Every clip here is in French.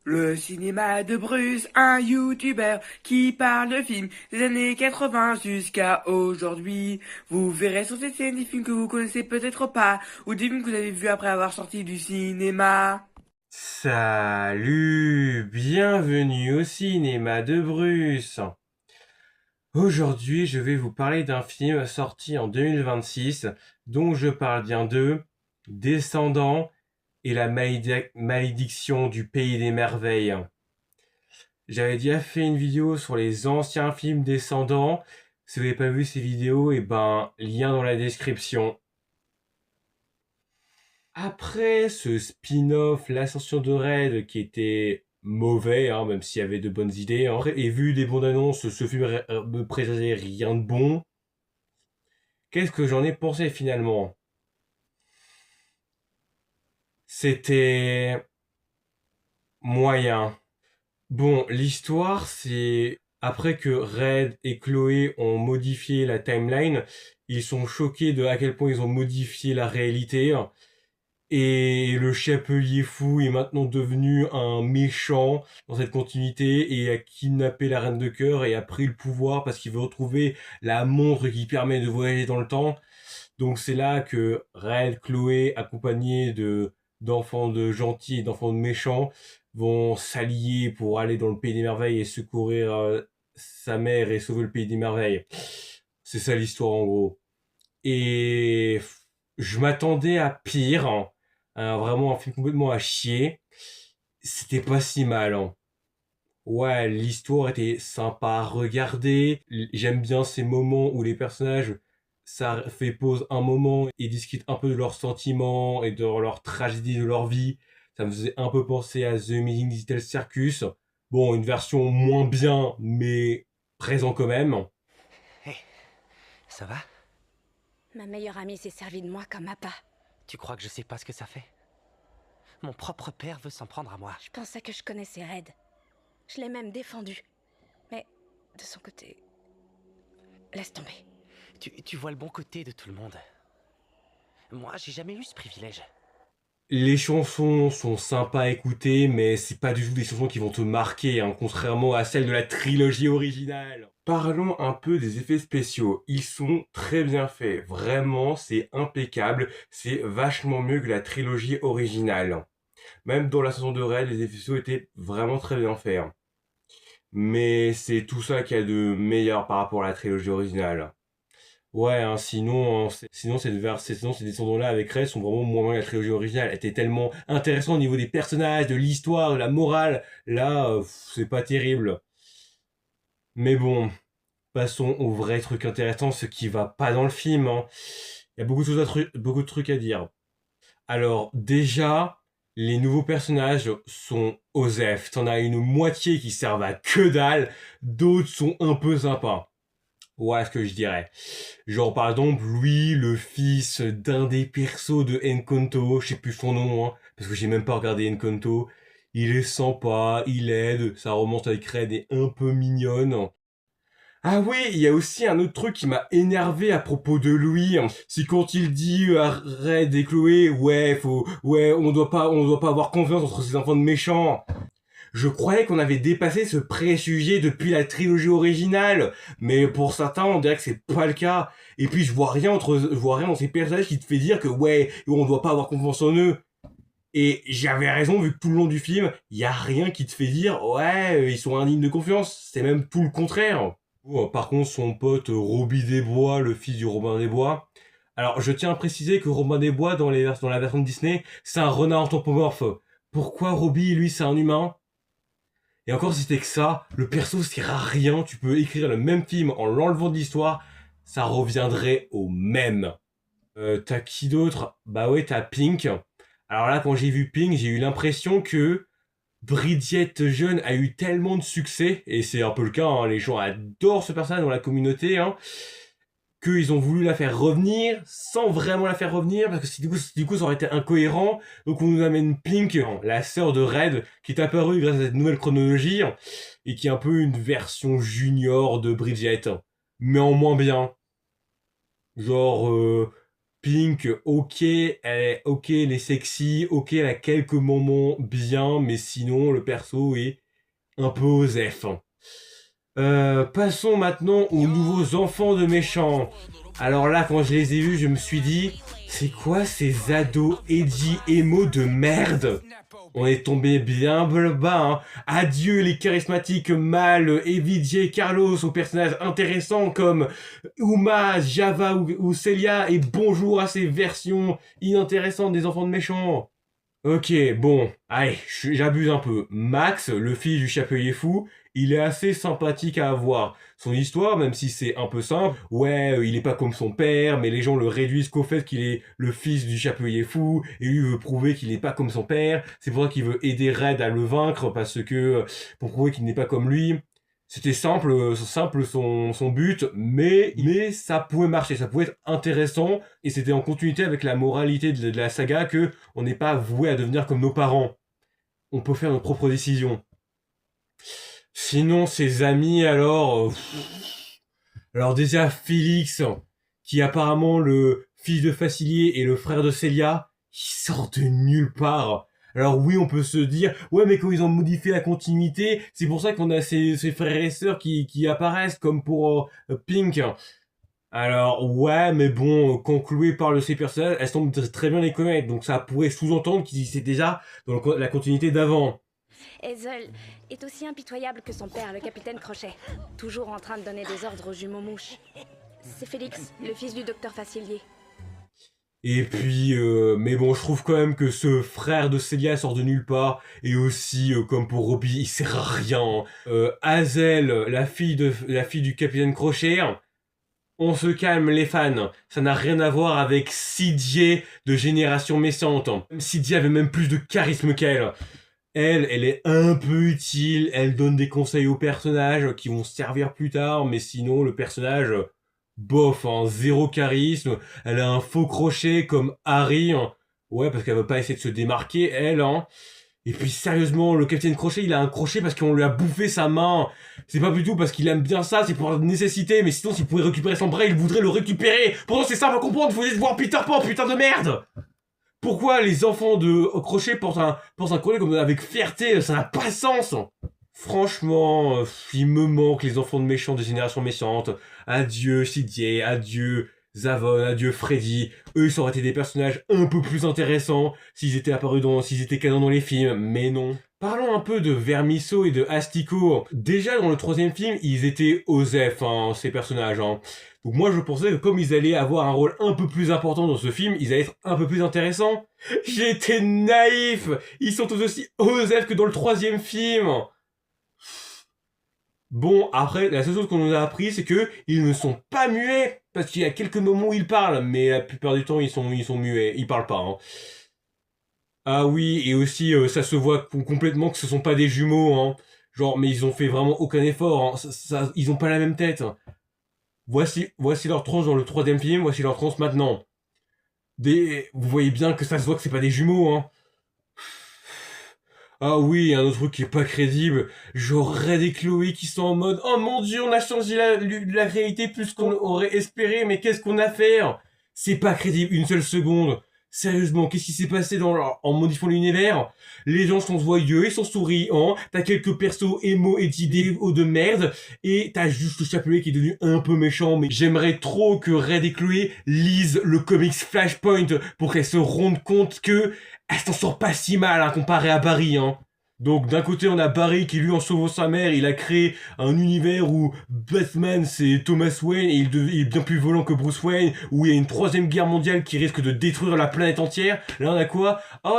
Le cinéma de Bruce, un youtubeur qui parle de films des années 80 jusqu'à aujourd'hui. Vous verrez sur cette scène des films que vous connaissez peut-être pas, ou des films que vous avez vus après avoir sorti du cinéma. Salut, bienvenue au cinéma de Bruce. Aujourd'hui, je vais vous parler d'un film sorti en 2026 dont je parle bien de Descendants et la malédiction du pays des merveilles. J'avais déjà fait une vidéo sur les anciens films Descendants. Si vous n'avez pas vu ces vidéos, lien dans la description. Après ce spin-off, l'ascension de Red, qui était mauvais, hein, même s'il y avait de bonnes idées, hein, et vu des bandes annonces, ce film me présentait rien de bon. Qu'est-ce que j'en ai pensé finalement? C'était moyen. Bon, l'histoire, c'est après que Red et Chloé ont modifié la timeline, ils sont choqués de à quel point ils ont modifié la réalité. Et le chapelier fou est maintenant devenu un méchant dans cette continuité et a kidnappé la reine de cœur et a pris le pouvoir parce qu'il veut retrouver la montre qui permet de voyager dans le temps. Donc c'est là que Red, Chloé, accompagnés de d'enfants de gentils et d'enfants de méchants, vont s'allier pour aller dans le pays des merveilles et secourir sa mère et sauver le pays des merveilles. C'est ça l'histoire en gros. Et je m'attendais à pire, hein. Vraiment un film complètement à chier. C'était pas si mal, hein. Ouais, l'histoire était sympa à regarder. J'aime bien ces moments où les personnages, ça fait pause un moment et discutent un peu de leurs sentiments et de leur tragédie de leur vie. Ça me faisait un peu penser à The Amazing Digital Circus. Bon, une version moins bien, mais présent quand même. Hé, ça va? Ma meilleure amie s'est servie de moi comme appât. Tu crois que je sais pas ce que ça fait? Mon propre père veut s'en prendre à moi. Je pensais que je connaissais Red. Je l'ai même défendu. Mais, de son côté... Laisse tomber. Tu vois le bon côté de tout le monde. Moi, j'ai jamais eu ce privilège. Les chansons sont sympas à écouter, mais c'est pas du tout des chansons qui vont te marquer, hein, contrairement à celles de la trilogie originale. Parlons un peu des effets spéciaux. Ils sont très bien faits. Vraiment, c'est impeccable. C'est vachement mieux que la trilogie originale. Même dans la saison de Red, les effets spéciaux étaient vraiment très bien faits, hein. Mais c'est tout ça qu'il y a de meilleur par rapport à la trilogie originale. Ouais, hein, sinon ces descendants-là avec Rey sont vraiment moins bien que la trilogie originale. Elle était tellement intéressant au niveau des personnages, de l'histoire, de la morale. Là, c'est pas terrible. Mais bon, passons au vrai truc intéressant, ce qui va pas dans le film, hein. Il y a beaucoup de trucs à dire. Alors, déjà, les nouveaux personnages sont OSEF. T'en as une moitié qui servent à que dalle, d'autres sont un peu sympas. Ouais, ce que je dirais. Genre par exemple, lui, le fils d'un des persos de Encanto, je sais plus son nom, hein, parce que j'ai même pas regardé Encanto. Il est sympa, il aide, sa romance avec Red est un peu mignonne. Ah oui, il y a aussi un autre truc qui m'a énervé à propos de lui, hein. C'est quand il dit à Red et Chloé, ouais, on doit pas avoir confiance entre ces enfants de méchants. Je croyais qu'on avait dépassé ce préjugé depuis la trilogie originale, mais pour certains, on dirait que c'est pas le cas. Et puis je vois rien dans ces personnages qui te fait dire que ouais, on doit pas avoir confiance en eux. Et j'avais raison vu que tout le long du film, il y a rien qui te fait dire ouais, ils sont indignes de confiance. C'est même tout le contraire. Par contre, son pote Roby Desbois, le fils du Robin des Bois. Alors, je tiens à préciser que Robin des Bois, dans la version de Disney, c'est un renard anthropomorphe. Pourquoi Roby, lui, c'est un humain? Et encore, si c'était que ça, le perso sert à rien. Tu peux écrire le même film en l'enlevant de l'histoire, ça reviendrait au même. T'as qui d'autre? Bah ouais, t'as Pink. Alors là, quand j'ai vu Pink, j'ai eu l'impression que Bridget jeune a eu tellement de succès, et c'est un peu le cas, hein, les gens adorent ce personnage dans la communauté, hein, qu'ils ont voulu la faire revenir sans vraiment la faire revenir parce que du coup ça aurait été incohérent. Donc on nous amène Pink, la sœur de Red, qui est apparue grâce à cette nouvelle chronologie et qui est un peu une version junior de Bridget, mais en moins bien. Genre Pink, ok, elle est sexy, ok, elle a quelques moments bien, mais sinon, le perso est un peu osef. Passons maintenant aux nouveaux enfants de méchants. Alors là, quand je les ai vus, je me suis dit, c'est quoi ces ados edgy emo de merde? On est tombé bien bas, hein. Adieu les charismatiques mâles, Evie J. Carlos aux personnages intéressants comme Uma, Java ou Celia, et bonjour à ces versions inintéressantes des enfants de méchants. Ok, bon, allez, j'abuse un peu. Max, le fils du chapelier fou, il est assez sympathique à avoir. Son histoire, même si c'est un peu simple, ouais, il est pas comme son père, mais les gens le réduisent qu'au fait qu'il est le fils du chapelier fou, et lui veut prouver qu'il n'est pas comme son père. C'est pour ça qu'il veut aider Red à le vaincre, parce que, pour prouver qu'il n'est pas comme lui. C'était simple son but, mais ça pouvait marcher, ça pouvait être intéressant, et c'était en continuité avec la moralité de la saga que on n'est pas voué à devenir comme nos parents. On peut faire nos propres décisions. Sinon, ses amis, alors déjà, Félix, qui est apparemment le fils de Facilier et le frère de Célia, il sort de nulle part. Alors oui, on peut se dire, ouais, mais quand ils ont modifié la continuité, c'est pour ça qu'on a ces frères et sœurs qui apparaissent, comme pour Pink. Alors ouais, mais bon, quand Chloé parle de ces personnages, elles semblent très bien les connaître, donc ça pourrait sous-entendre qu'ils étaient déjà dans la continuité d'avant. Hazel est aussi impitoyable que son père, le capitaine Crochet, toujours en train de donner des ordres aux jumeaux mouches. C'est Félix, le fils du docteur Facilier. Et puis, mais bon, je trouve quand même que ce frère de Célia sort de nulle part, et aussi, comme pour Robbie, il sert à rien. Hazel, la fille du capitaine Crochet, on se calme les fans, ça n'a rien à voir avec CJ de Génération Méchante. CJ avait même plus de charisme qu'elle. Elle est un peu utile, elle donne des conseils aux personnages qui vont servir plus tard, mais sinon le personnage, bof, hein, zéro charisme, elle a un faux crochet comme Harry, hein. Ouais, parce qu'elle veut pas essayer de se démarquer, elle, hein. Et puis sérieusement, le capitaine Crochet, il a un crochet parce qu'on lui a bouffé sa main. C'est pas du tout parce qu'il aime bien ça, c'est pour nécessité, mais sinon s'il pouvait récupérer son bras, il voudrait le récupérer. Pourtant c'est simple à comprendre, faut juste voir Peter Pan, putain de merde. Pourquoi les enfants de Crochet portent un collier comme avec fierté? Ça n'a pas de sens. Franchement, il me manque les enfants de méchants des générations méchantes. Adieu Sidier, adieu Zavon, adieu Freddy. Eux, ça aurait été des personnages un peu plus intéressants s'ils étaient s'ils étaient canons dans les films, mais non. Parlons un peu de Vermisso et de Astico. Déjà dans le troisième film, ils étaient osef, hein, ces personnages, hein. Donc moi je pensais que comme ils allaient avoir un rôle un peu plus important dans ce film, ils allaient être un peu plus intéressants. J'étais naïf. Ils sont tous aussi osef que dans le troisième film. Bon, après, la seule chose qu'on nous a appris, c'est que ils ne sont pas muets. Parce qu'il y a quelques moments où ils parlent, mais la plupart du temps, ils sont muets. Ils parlent pas, hein. Ah oui, et aussi, ça se voit complètement que ce sont pas des jumeaux, hein. Genre, mais ils ont fait vraiment aucun effort, hein. Ils ont pas la même tête. Voici leur tronche dans le troisième film, voici leur tronche maintenant. Vous voyez bien que ça se voit que c'est pas des jumeaux, hein. Ah oui, un autre truc qui est pas crédible, genre Red et Chloé qui sont en mode « Oh mon dieu, on a changé la réalité plus qu'on aurait espéré, mais qu'est-ce qu'on a fait ?» C'est pas crédible, une seule seconde. Sérieusement, qu'est-ce qui s'est passé en modifiant l'univers? Les gens sont joyeux, ils sont souriants, t'as quelques persos émo et d'idées de merde, et t'as juste le chapelet qui est devenu un peu méchant, mais j'aimerais trop que Red et Chloé lisent le comics Flashpoint pour qu'elles se rendent compte que elle s'en sort pas si mal, hein, comparé à Barry, hein. Donc d'un côté on a Barry qui lui en sauvant sa mère, il a créé un univers où Batman c'est Thomas Wayne et il est bien plus violent que Bruce Wayne, où il y a une troisième guerre mondiale qui risque de détruire la planète entière. Là on a quoi? Oh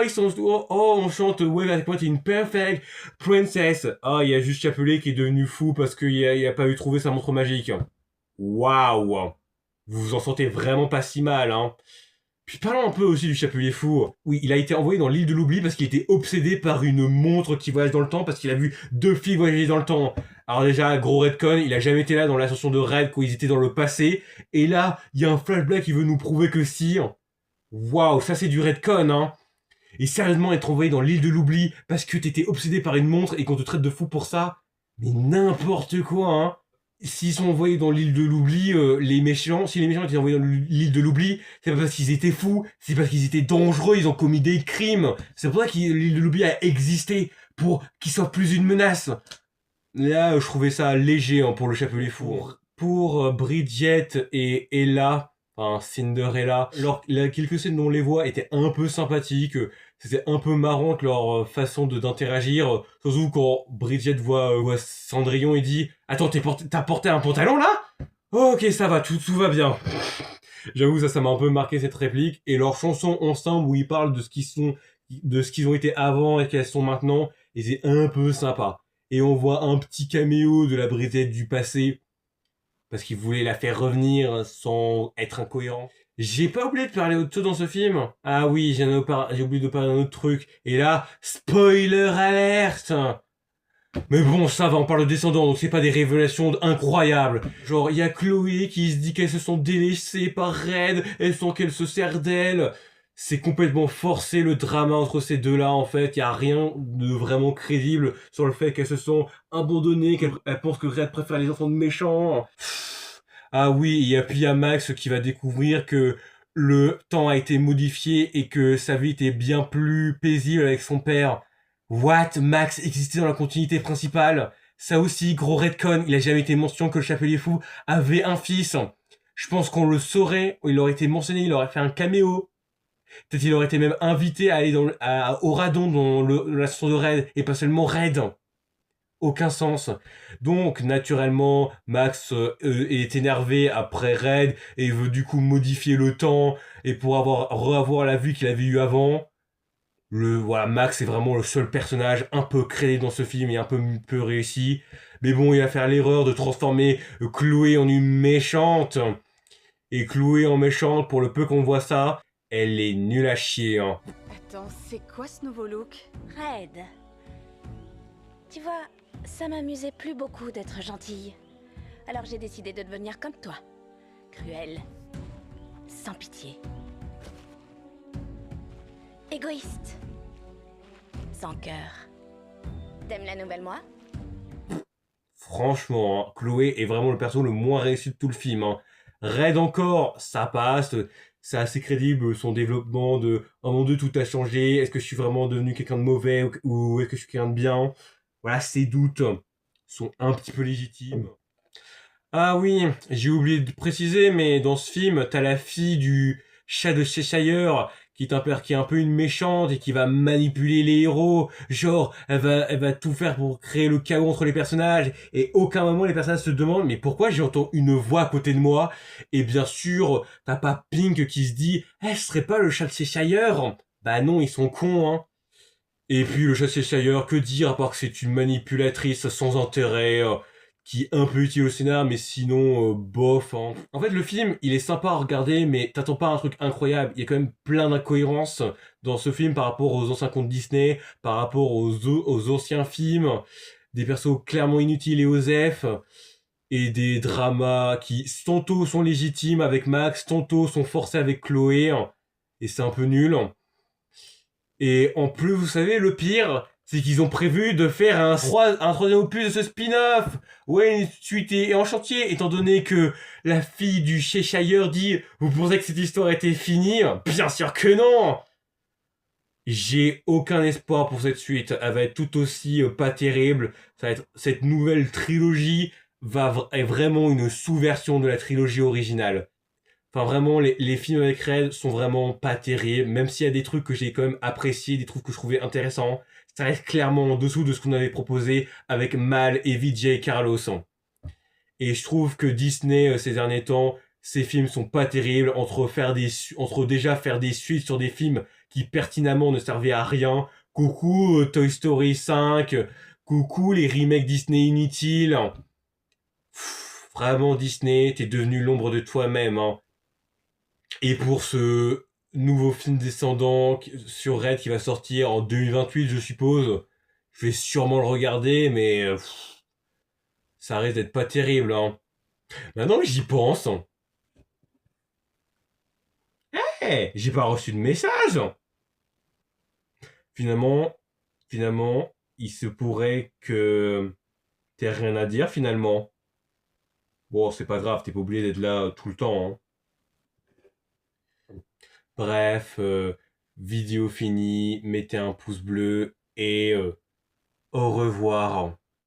on chante ouais avec moi t'es une perfect princess. Oh il y a juste Chapelet qui est devenu fou parce qu'il a pas eu trouvé sa montre magique. Waouh, vous vous en sentez vraiment pas si mal, hein. Puis parlons un peu aussi du Chapelier Fou. Oui, il a été envoyé dans l'île de l'oubli parce qu'il était obsédé par une montre qui voyage dans le temps, parce qu'il a vu 2 filles voyager dans le temps. Alors déjà, gros redcon, il a jamais été là dans l'ascension de Red quand ils étaient dans le passé. Et là, il y a un flashback qui veut nous prouver que si. Waouh, ça c'est du redcon, hein. Et sérieusement, être envoyé dans l'île de l'oubli parce que t'étais obsédé par une montre et qu'on te traite de fou pour ça, mais n'importe quoi, hein. s'ils sont envoyés dans l'île de l'oubli, les méchants, si les méchants étaient envoyés dans l'île de l'oubli, c'est pas parce qu'ils étaient fous, c'est parce qu'ils étaient dangereux, ils ont commis des crimes. C'est pour ça que l'île de l'oubli a existé, pour qu'ils soient plus une menace. Là, je trouvais ça léger hein, pour le Chapelier Fou. Pour Bridget et Ella, enfin Cinderella, quelques scènes dont on les voit étaient un peu sympathiques. C'était un peu marrant que leur façon d'interagir. Surtout quand Bridget voit Cendrillon et dit « Attends, t'as porté un pantalon là ?» Ok, ça va, tout va bien. J'avoue, ça m'a un peu marqué cette réplique. Et leur chanson ensemble où ils parlent de ce qu'ils ont été avant et qu'elles sont maintenant, et c'est un peu sympa. Et on voit un petit caméo de la Bridget du passé, parce qu'il voulait la faire revenir sans être incohérent. J'ai pas oublié de parler autre chose dans ce film. Ah oui, j'ai oublié de parler d'un autre truc. Et là, spoiler alerte. Mais bon, ça va, on parle de descendants, donc c'est pas des révélations incroyables. Genre, il y a Chloé qui se dit qu'elles se sont délaissées par Red, elles sent qu'elle se sert d'elle. C'est complètement forcé le drama entre ces deux-là, en fait. Il y a rien de vraiment crédible sur le fait qu'elles se sont abandonnées, qu'elles pensent que Red préfère les enfants de méchants. Ah oui, et puis il y a Max qui va découvrir que le temps a été modifié et que sa vie était bien plus paisible avec son père. What? Max existait dans la continuité principale? Ça aussi, gros retcon, il a jamais été mentionné que le Chapelier Fou avait un fils. Je pense qu'on le saurait, il aurait été mentionné, il aurait fait un caméo. Peut-être il aurait été même invité à aller au Radon dans la saison de Red, et pas seulement Red. Aucun sens. Donc, naturellement, Max est énervé après Red, et veut du coup modifier le temps, et pour reavoir la vue qu'il avait eue avant. Voilà, Max est vraiment le seul personnage un peu créé dans ce film et un peu réussi. Mais bon, il va faire l'erreur de transformer Chloé en une méchante. Et Chloé en méchante, pour le peu qu'on voit ça, elle est nulle à chier. Hein. Attends, c'est quoi ce nouveau look? Red. Tu vois, ça m'amusait plus beaucoup d'être gentille. Alors j'ai décidé de devenir comme toi. Cruelle. Sans pitié. Égoïste. Sans cœur. T'aimes la nouvelle moi? Franchement, hein, Chloé est vraiment le perso le moins réussi de tout le film. Hein. Red encore, ça passe. C'est assez crédible son développement de « Oh mon Dieu, tout a changé. Est-ce que je suis vraiment devenu quelqu'un de mauvais ou est-ce que je suis quelqu'un de bien ?» Voilà, ces doutes sont un petit peu légitimes. Ah oui, j'ai oublié de préciser, mais dans ce film, t'as la fille du chat de Cheshire qui est un peu une méchante et qui va manipuler les héros. Genre, elle va tout faire pour créer le chaos entre les personnages et aucun moment les personnages se demandent mais pourquoi j'entends une voix à côté de moi? Et bien sûr, t'as pas Pink qui se dit ce serait pas le chat de Cheshire? Bah non, ils sont cons, hein. Et puis le chat de Cheshire, que dire à part que c'est une manipulatrice sans intérêt qui est un peu utile au scénar, mais sinon, bof. Hein. En fait, le film, il est sympa à regarder, mais t'attends pas un truc incroyable. Il y a quand même plein d'incohérences dans ce film par rapport aux anciens contes Disney, par rapport aux anciens films, des persos clairement inutiles et osef, et des dramas qui tantôt sont légitimes avec Max, tantôt sont forcés avec Chloé, et c'est un peu nul. Et en plus, vous savez, le pire, c'est qu'ils ont prévu de faire un troisième opus de ce spin-off. Ouais, une suite est en chantier, étant donné que la fille du Cheshire dit « Vous pensez que cette histoire était finie ?» Bien sûr que non. J'ai aucun espoir pour cette suite. Elle va être tout aussi pas terrible. Ça va être, cette nouvelle trilogie est vraiment une sous-version de la trilogie originale. Enfin vraiment, les films avec Red sont vraiment pas terribles, même s'il y a des trucs que j'ai quand même appréciés, des trucs que je trouvais intéressants. Ça reste clairement en dessous de ce qu'on avait proposé avec Mal et Vijay Carlos. Et je trouve que Disney, ces derniers temps, ces films sont pas terribles, entre déjà faire des suites sur des films qui pertinemment ne servaient à rien. Coucou Toy Story 5, coucou les remakes Disney inutiles. Vraiment Disney, t'es devenu l'ombre de toi-même, hein. Et pour ce nouveau film descendant sur Red qui va sortir en 2028, je suppose, je vais sûrement le regarder, mais ça risque d'être pas terrible. Hein. Maintenant que j'y pense, j'ai pas reçu de message. Finalement, il se pourrait que t'aies rien à dire finalement. Bon, c'est pas grave, t'es pas obligé d'être là tout le temps, hein. Bref, vidéo finie, mettez un pouce bleu et au revoir.